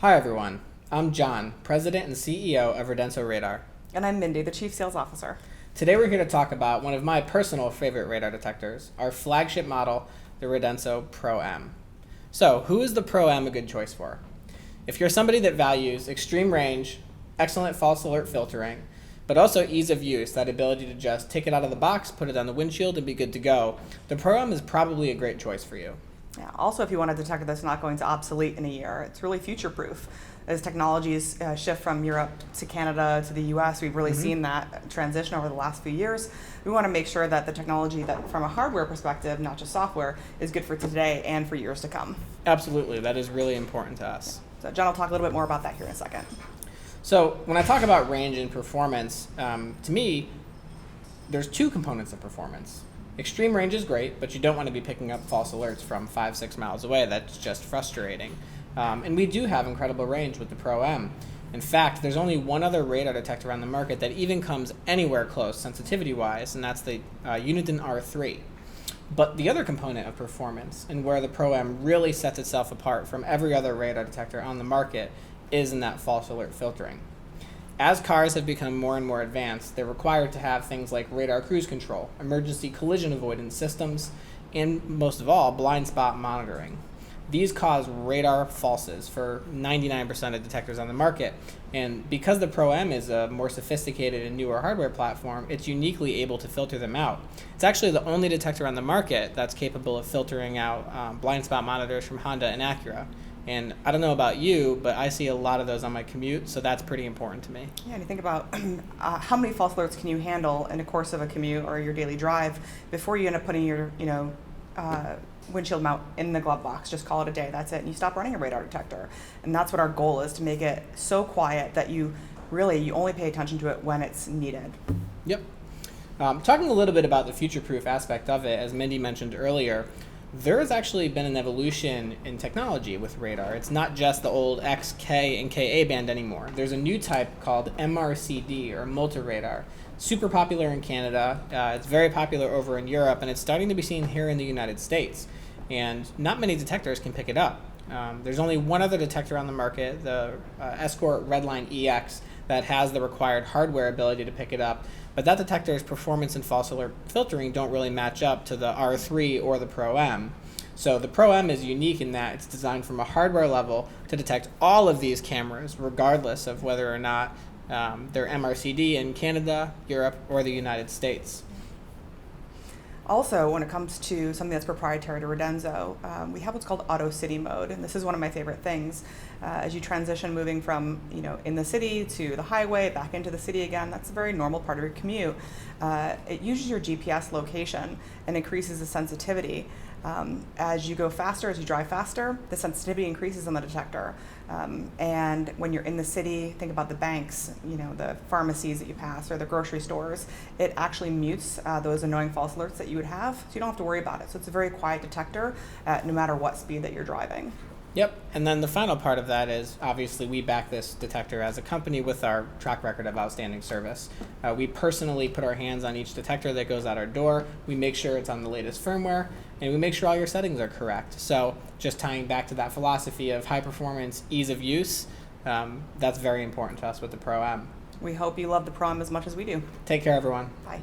Hi everyone, I'm John, President and CEO of Radenso Radar. And I'm Mindy, the Chief Sales Officer. Today we're here to talk about one of my personal favorite radar detectors, our flagship model, the Radenso Pro M. So, who is the Pro M a good choice for? If you're somebody that values extreme range, excellent false alert filtering, but also ease of use, that ability to just take it out of the box, put it on the windshield, and be good to go, the Pro M is probably a great choice for you. Yeah, also, if you want a detector that's not going to obsolete in a year, it's really future-proof. As technologies shift from Europe to Canada to the US, we've really seen that transition over the last few years. We want to make sure that the technology, that from a hardware perspective, not just software, is good for today and for years to come. Absolutely, that is really important to us. So John will talk a little bit more about that here in a second. So when I talk about range and performance, to me, there's two components of performance. Extreme range is great, but you don't want to be picking up false alerts from 5-6 miles away. That's just frustrating. And we do have incredible range with the Pro M. In fact, there's only one other radar detector on the market that even comes anywhere close sensitivity-wise, and that's the Uniden R3. But the other component of performance, and where the Pro M really sets itself apart from every other radar detector on the market, is in that false alert filtering. As cars have become more and more advanced, they're required to have things like radar cruise control, emergency collision avoidance systems, and most of all, blind spot monitoring. These cause radar falses for 99% of detectors on the market, and because the Pro M is a more sophisticated and newer hardware platform, it's uniquely able to filter them out. It's actually the only detector on the market that's capable of filtering out blind spot monitors from Honda and Acura. And I don't know about you, but I see a lot of those on my commute, so that's pretty important to me. Yeah, and you think about how many false alerts can you handle in the course of a commute or your daily drive before you end up putting your, windshield mount in the glove box. Just call it a day. That's it. And you stop running a radar detector. And that's what our goal is, to make it so quiet that you only pay attention to it when it's needed. Yep. Talking a little bit about the future-proof aspect of it, as Mindy mentioned earlier, there has actually been an evolution in technology with radar. It's not just the old X, K, and Ka band anymore. There's a new type called MRCD, or MultaRadar. Super popular in Canada. It's very popular over in Europe, and it's starting to be seen here in the United States. And not many detectors can pick it up. There's only one other detector on the market, the Escort Redline EX, that has the required hardware ability to pick it up. But that detector's performance and false alert filtering don't really match up to the R3 or the Pro M. So the Pro M is unique in that it's designed from a hardware level to detect all of these cameras, regardless of whether or not they're MRCD in Canada, Europe, or the United States. Also, when it comes to something that's proprietary to Radenso, we have what's called Auto City Mode, and this is one of my favorite things. As you transition moving from, in the city to the highway, back into the city again, that's a very normal part of your commute. It uses your GPS location and increases the sensitivity. As you go faster, as you drive faster, the sensitivity increases on the detector. And when you're in the city, think about the banks, the pharmacies that you pass, or the grocery stores. It actually mutes those annoying false alerts that you would have, so you don't have to worry about it. So it's a very quiet detector, no matter what speed that you're driving. Yep, and then the final part of that is, obviously, we back this detector as a company with our track record of outstanding service. We personally put our hands on each detector that goes out our door. We make sure it's on the latest firmware, and we make sure all your settings are correct. So just tying back to that philosophy of high performance, ease of use, that's very important to us with the Pro M. We hope you love the Pro M as much as we do. Take care, everyone. Bye.